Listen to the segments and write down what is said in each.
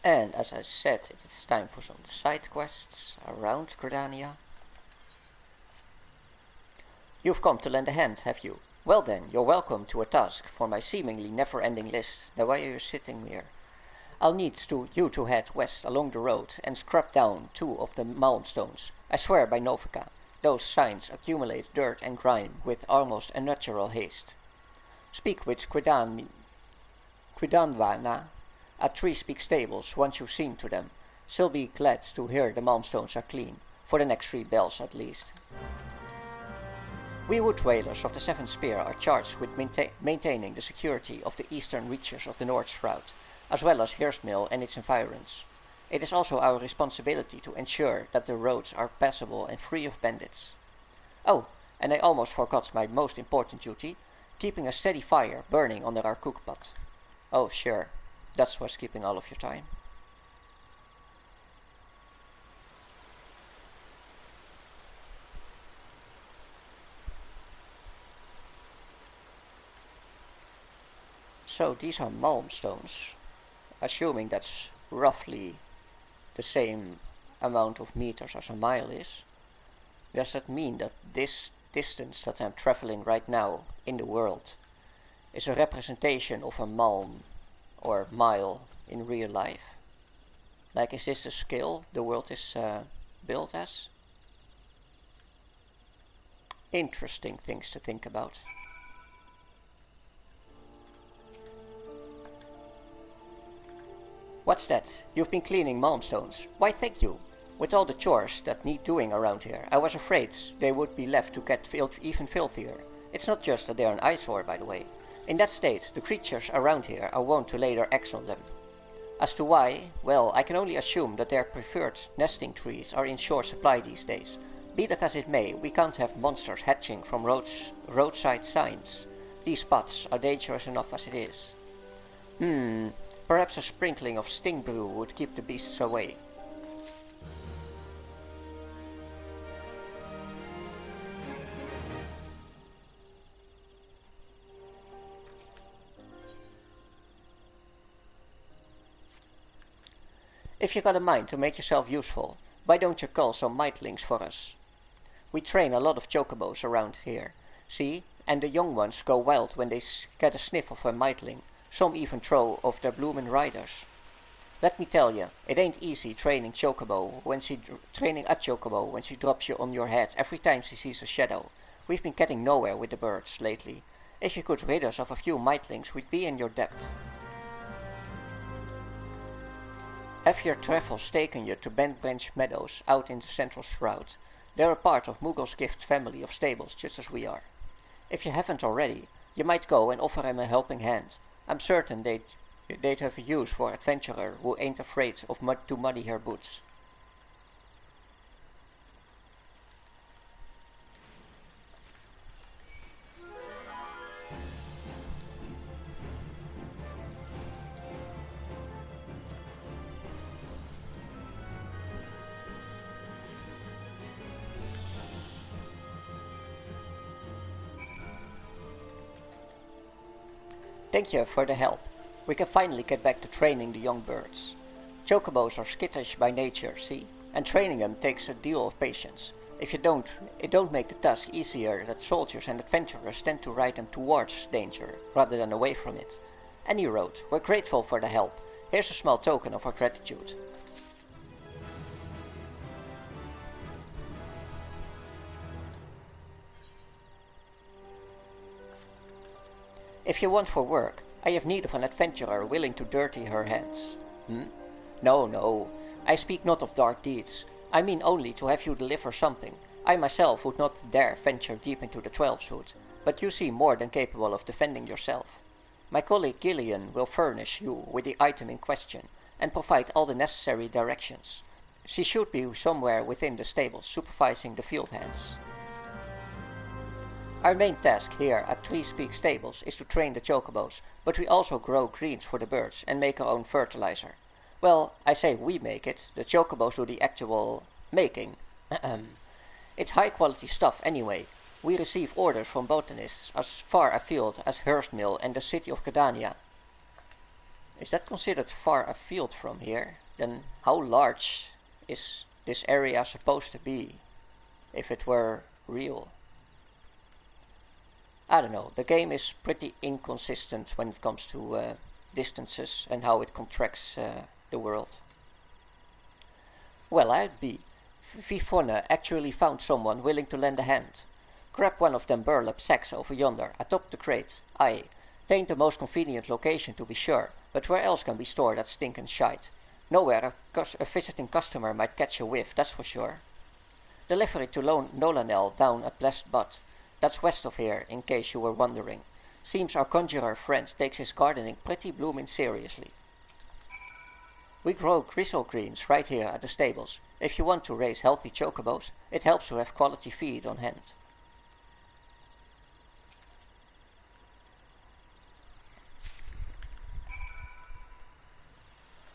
And as I said, it is time for some side quests around Gridania. You've come to lend a hand, have you? Well then, you're welcome to a task for my seemingly never-ending list. Now why are you sitting here? I'll need you to head west along the road and scrub down 2 of the milestones. I swear by Novica, those signs accumulate dirt and grime with almost unnatural haste. Speak with Gridania at Three Speak Stables once you've seen to them. She'll be glad to hear the milestones are clean, for the next 3 bells at least. We wood whalers of the Seventh Spear are charged with maintaining the security of the eastern reaches of the North Shroud, as well as Hurstmill and its environs. It is also our responsibility to ensure that the roads are passable and free of bandits. Oh, and I almost forgot my most important duty, keeping a steady fire burning under our cookpot. Oh sure, that's what's keeping all of your time. So these are malmstones, assuming that's roughly the same amount of meters as a mile is. Does that mean that this distance that I'm traveling right now in the world is a representation of a malm or mile in real life? Like, is this the scale the world is built as? Interesting things to think about. What's that? You've been cleaning malmstones. Why thank you. With all the chores that need doing around here, I was afraid they would be left to get even filthier. It's not just that they're an eyesore, by the way. In that state, the creatures around here are wont to lay their eggs on them. As to why, well, I can only assume that their preferred nesting trees are in short supply these days. Be that as it may, we can't have monsters hatching from roadside signs. These paths are dangerous enough as it is. Perhaps a sprinkling of sting brew would keep the beasts away. If you got a mind to make yourself useful, why don't you call some mitlings for us? We train a lot of chocobos around here, see, and the young ones go wild when they get a sniff of a mitling. Some even throw off their bloomin' riders. Let me tell you, it ain't easy training a chocobo when she drops you on your head every time she sees a shadow. We've been getting nowhere with the birds lately. If you could rid us of a few mitlings, we'd be in your debt. Have your travels taken you to Bent Branch Meadows out in the Central Shroud? They're a part of Mughals Gift family of stables just as we are. If you haven't already, you might go and offer him a helping hand. I'm certain they'd have a use for an adventurer who ain't afraid of to muddy her boots. Thank you for the help. We can finally get back to training the young birds. Chocobos are skittish by nature, see? And training them takes a deal of patience. If you don't, it don't make the task easier that soldiers and adventurers tend to ride them towards danger, rather than away from it. Any road, we're grateful for the help. Here's a small token of our gratitude. If you want for work, I have need of an adventurer willing to dirty her hands. No, I speak not of dark deeds. I mean only to have you deliver something. I myself would not dare venture deep into the 12-foot, but you seem more than capable of defending yourself. My colleague Gillian will furnish you with the item in question, and provide all the necessary directions. She should be somewhere within the stables supervising the field hands. Our main task here at Three Speak Stables is to train the chocobos, but we also grow greens for the birds and make our own fertilizer. Well, I say we make it, the chocobos do the actual making. It's high quality stuff anyway. We receive orders from botanists as far afield as Hurstmill and the city of Gridania. Is that considered far afield from here? Then how large is this area supposed to be if it were real? I don't know. The game is pretty inconsistent when it comes to distances and how it contracts the world. Well, I'd be. Vifone actually found someone willing to lend a hand. Grab one of them burlap sacks over yonder, atop the crate. Aye, tain't the most convenient location to be sure, but where else can we store that stinkin' shite? Nowhere a visiting customer might catch a whiff, that's for sure. Deliver it to Nolanel down at Blessed Butt. That's west of here, in case you were wondering. Seems our conjurer friend takes his gardening pretty bloomin' seriously. We grow grizzle greens right here at the stables. If you want to raise healthy chocobos, it helps to have quality feed on hand.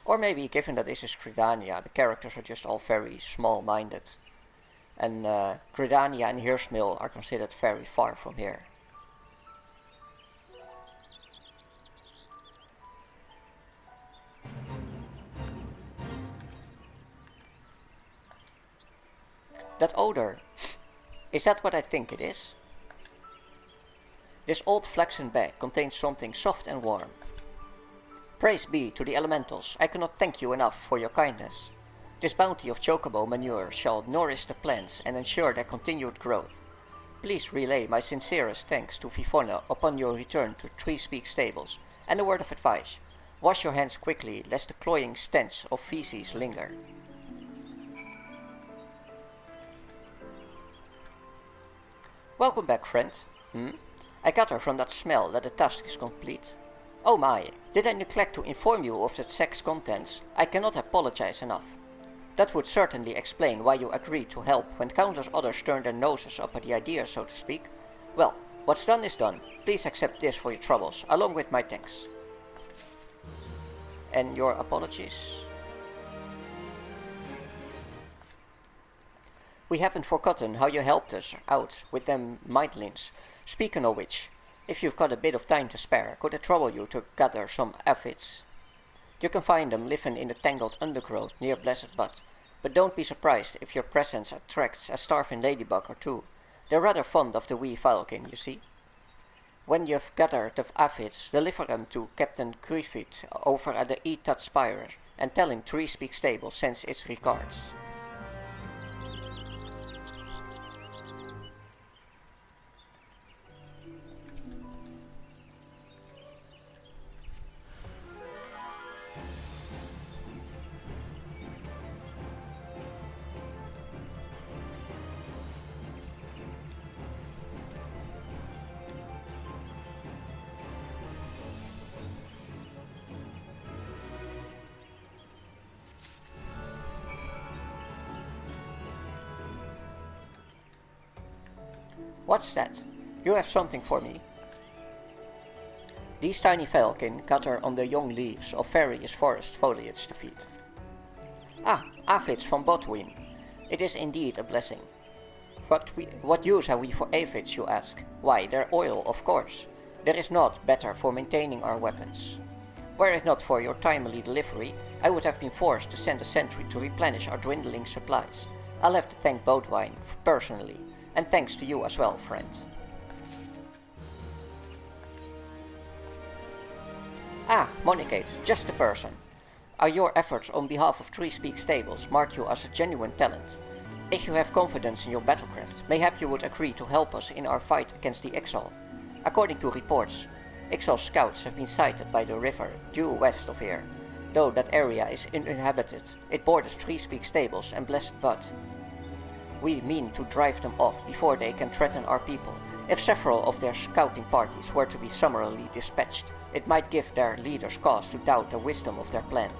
Or maybe, given that this is Gridania, the characters are just all very small-minded. And Gridania and Hearsmill are considered very far from here. That odor, is that what I think it is? This old flaxen bag contains something soft and warm. Praise be to the elementals, I cannot thank you enough for your kindness. This bounty of chocobo manure shall nourish the plants and ensure their continued growth. Please relay my sincerest thanks to Vifone upon your return to Tree Speak Stables, and a word of advice. Wash your hands quickly, lest the cloying stench of feces linger. Welcome back, friend. I gather from that smell that the task is complete. Oh my, did I neglect to inform you of that sack's contents? I cannot apologize enough. That would certainly explain why you agreed to help when countless others turned their noses up at the idea, so to speak. Well, what's done is done. Please accept this for your troubles, along with my thanks. And your apologies? We haven't forgotten how you helped us out with them mindlings. Speaking of which, if you've got a bit of time to spare, could I trouble you to gather some aphids? You can find them living in the tangled undergrowth near Blessed Butt, but don't be surprised if your presence attracts a starving ladybug or two. They're rather fond of the wee falcon, you see. When you've gathered the aphids, deliver them to Captain Griffith over at the Etat Spire, and tell him Tree Speak Stable sends its regards. What's that? You have something for me. These tiny falcon gather on the young leaves of various forest foliage to feed. Ah, aphids from Botwin. It is indeed a blessing. What use have we for aphids, you ask? Why, their oil, of course. There is naught better for maintaining our weapons. Were it not for your timely delivery, I would have been forced to send a sentry to replenish our dwindling supplies. I'll have to thank Botwine personally. And thanks to you as well, friend. Ah, Monicate, just the person. Are your efforts on behalf of Tree Speak Stables mark you as a genuine talent? If you have confidence in your battlecraft, mayhap you would agree to help us in our fight against the Ixal. According to reports, Ixal scouts have been sighted by the river due west of here. Though that area is uninhabited, it borders Tree Speak Stables and Blessed Butt. We mean to drive them off before they can threaten our people. If several of their scouting parties were to be summarily dispatched, it might give their leaders cause to doubt the wisdom of their plan.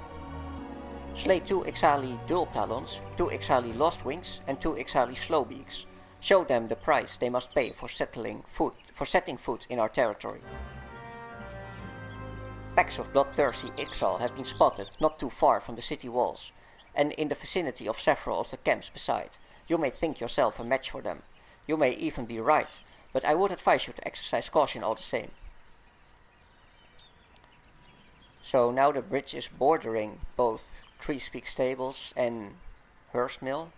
Slay 2 Ixali Dual Talons, 2 Ixali Lost Wings, and 2 Ixali Slowbeaks. Show them the price they must pay for setting foot in our territory. Packs of bloodthirsty Ixal have been spotted not too far from the city walls, and in the vicinity of several of the camps beside. You may think yourself a match for them. You may even be right, but I would advise you to exercise caution all the same. So now the bridge is bordering both Trees Peak Stables and Hurst Mill.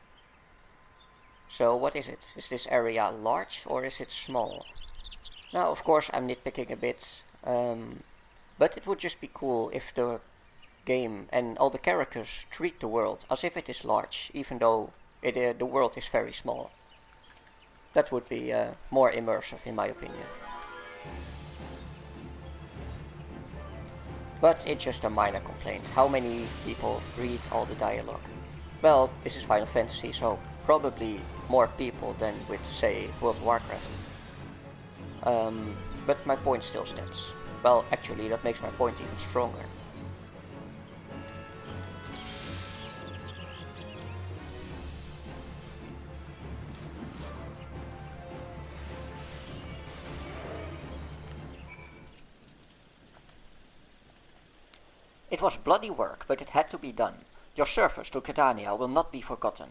So what is it? Is this area large or is it small? Now, of course, I'm nitpicking a bit, but it would just be cool if the game and all the characters treat the world as if it is large, even though the world is very small. That would be more immersive, in my opinion. But it's just a minor complaint. How many people read all the dialogue? Well, this is Final Fantasy, so probably more people than with, say, World of Warcraft. But my point still stands. Well, actually, that makes my point even stronger. It was bloody work, but it had to be done. Your service to Gridania will not be forgotten.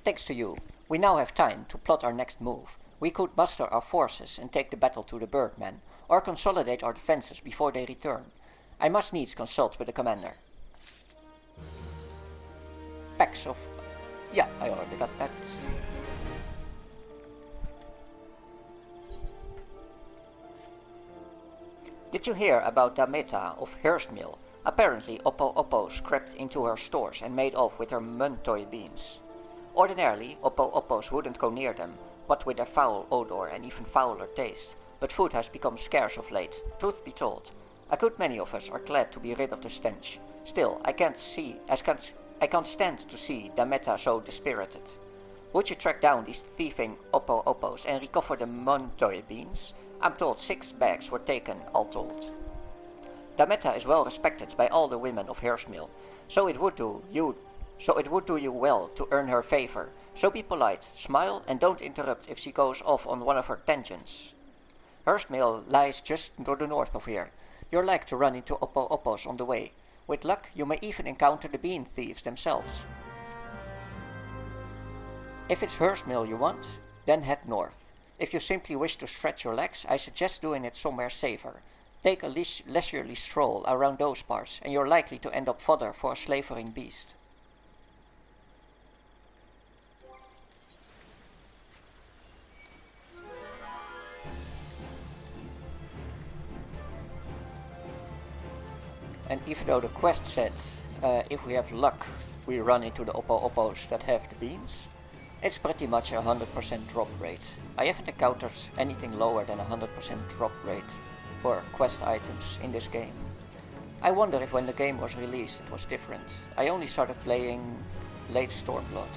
Thanks to you, we now have time to plot our next move. We could muster our forces and take the battle to the Birdmen, or consolidate our defenses before they return. I must needs consult with the commander. Packs of... Yeah, I already got that. Did you hear about Dameta of Hurstmill? Apparently Oppo Oppos crept into her stores and made off with her muntoy beans. Ordinarily, Oppo Oppos wouldn't go near them, what with their foul odor and even fouler taste, but food has become scarce of late. Truth be told, a good many of us are glad to be rid of the stench. Still, I can't stand to see Dameta so dispirited. Would you track down these thieving Oppo Oppos and recover the muntoy beans? I'm told 6 bags were taken, all told. Dameta is well respected by all the women of Hurstmill, so it would do you well to earn her favor. So be polite, smile, and don't interrupt if she goes off on one of her tangents. Hurstmill lies just to the north of here. You're like to run into Oppo Oppos on the way. With luck, you may even encounter the bean thieves themselves. If it's Hurstmill you want, then head north. If you simply wish to stretch your legs, I suggest doing it somewhere safer. Take a leisurely stroll around those parts, and you're likely to end up fodder for a slavering beast. And even though the quest said, if we have luck, we run into the Oppo Oppos that have the beans, it's pretty much a 100% drop rate. I haven't encountered anything lower than a 100% drop rate for quest items in this game. I wonder if when the game was released it was different. I only started playing late Stormblood.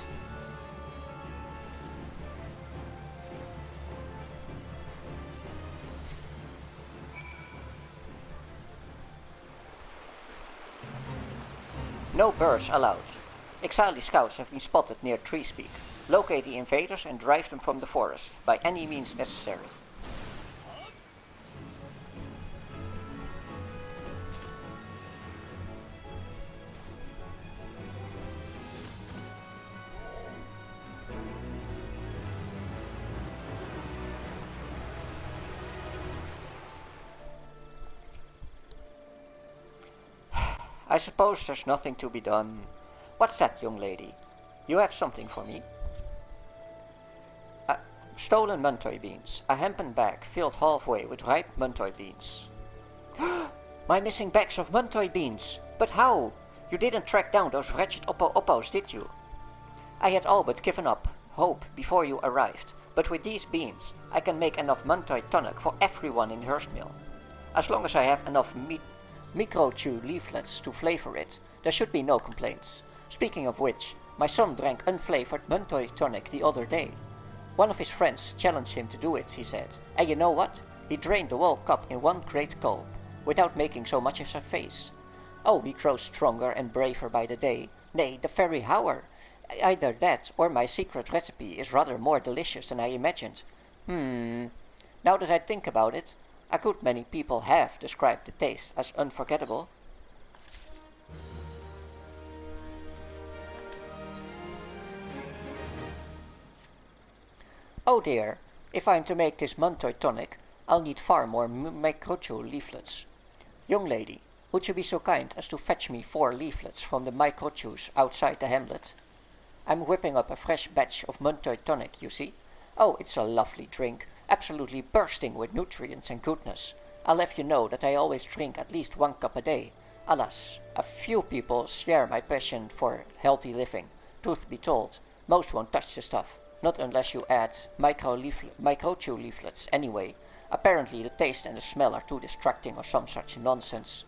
No birds allowed. Ixali scouts have been spotted near Trees Peak. Locate the invaders and drive them from the forest, by any means necessary. I suppose there's nothing to be done. What's that, young lady? You have something for me? Stolen muntoy beans. A hempen bag filled halfway with ripe muntoy beans. My missing bags of muntoy beans! But how? You didn't track down those wretched Oppo Oppos, did you? I had all but given up hope before you arrived, but with these beans I can make enough muntoy tonic for everyone in Hurstmill. As long as I have enough micro-chew leaflets to flavor it, there should be no complaints. Speaking of which, my son drank unflavored muntoy tonic the other day. One of his friends challenged him to do it, he said, and you know what? He drained the whole cup in one great gulp, without making so much as a face. Oh, he grows stronger and braver by the day, nay, the very hour. Either that, or my secret recipe is rather more delicious than I imagined. Now that I think about it, a good many people have described the taste as unforgettable. Oh dear, if I'm to make this muntoy tonic, I'll need far more microcho leaflets. Young lady, Would you be so kind as to fetch me 4 leaflets from the microchews outside the hamlet? I'm whipping up a fresh batch of Muntoy tonic, you see. Oh, it's a lovely drink, absolutely bursting with nutrients and goodness. I'll have you know that I always drink at least 1 cup a day. Alas, a few people share my passion for healthy living. Truth be told, most won't touch the stuff, not unless you add microchew leaflets anyway. Apparently the taste and the smell are too distracting or some such nonsense.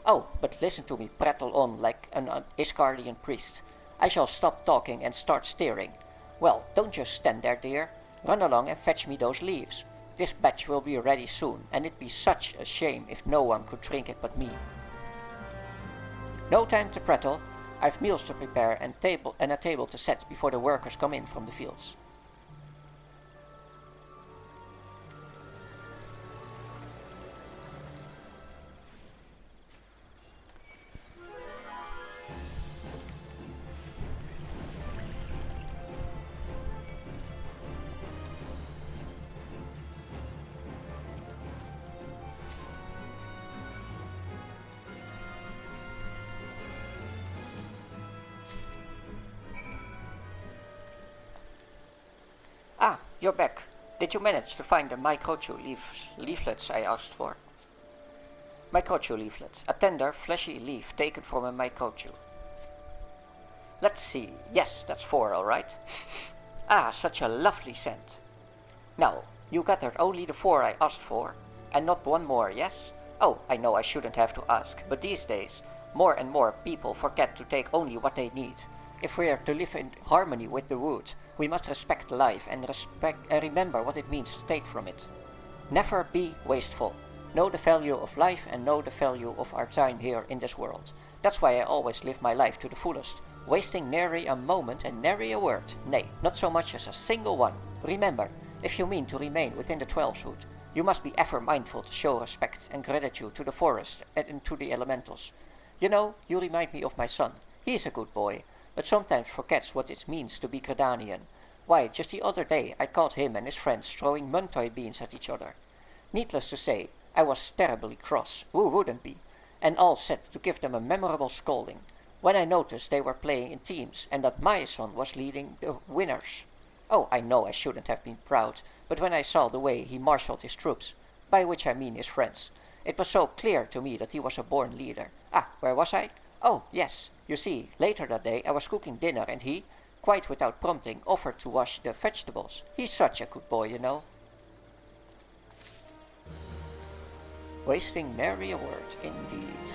Oh, but listen to me prattle on like an Iscardian priest. I shall stop talking and start steering. Well, don't just stand there, dear. Run along and fetch me those leaves. This batch will be ready soon, and it'd be such a shame if no one could drink it but me. No time to prattle. I've meals to prepare and a table to set before the workers come in from the fields. Ah, you're back. Did you manage to find the microchew leaflets I asked for? Microchew leaflets, a tender, fleshy leaf taken from a microchew. Let's see. Yes, that's 4, all right. Ah, such a lovely scent. Now, you gathered only the 4 I asked for, and not 1 more, yes? Oh, I know I shouldn't have to ask, but these days, more and more people forget to take only what they need. If we are to live in harmony with the wood, we must respect life and remember what it means to take from it. Never be wasteful. Know the value of life and know the value of our time here in this world. That's why I always live my life to the fullest, wasting nary a moment and nary a word, nay, not so much as a single one. Remember, if you mean to remain within the 12-foot, you must be ever mindful to show respect and gratitude to the forest and to the elementals. You know, you remind me of my son. He is a good boy, but sometimes forgets what it means to be Gridanian. Why, just the other day I caught him and his friends throwing Muntoy beans at each other. Needless to say, I was terribly cross, who wouldn't be, and all set to give them a memorable scolding, when I noticed they were playing in teams and that my son was leading the winners. Oh, I know I shouldn't have been proud, but when I saw the way he marshaled his troops, by which I mean his friends, it was so clear to me that he was a born leader. Ah, where was I? Oh, yes. You see, later that day I was cooking dinner and he, quite without prompting, offered to wash the vegetables. He's such a good boy, you know. Wasting nary a word, indeed.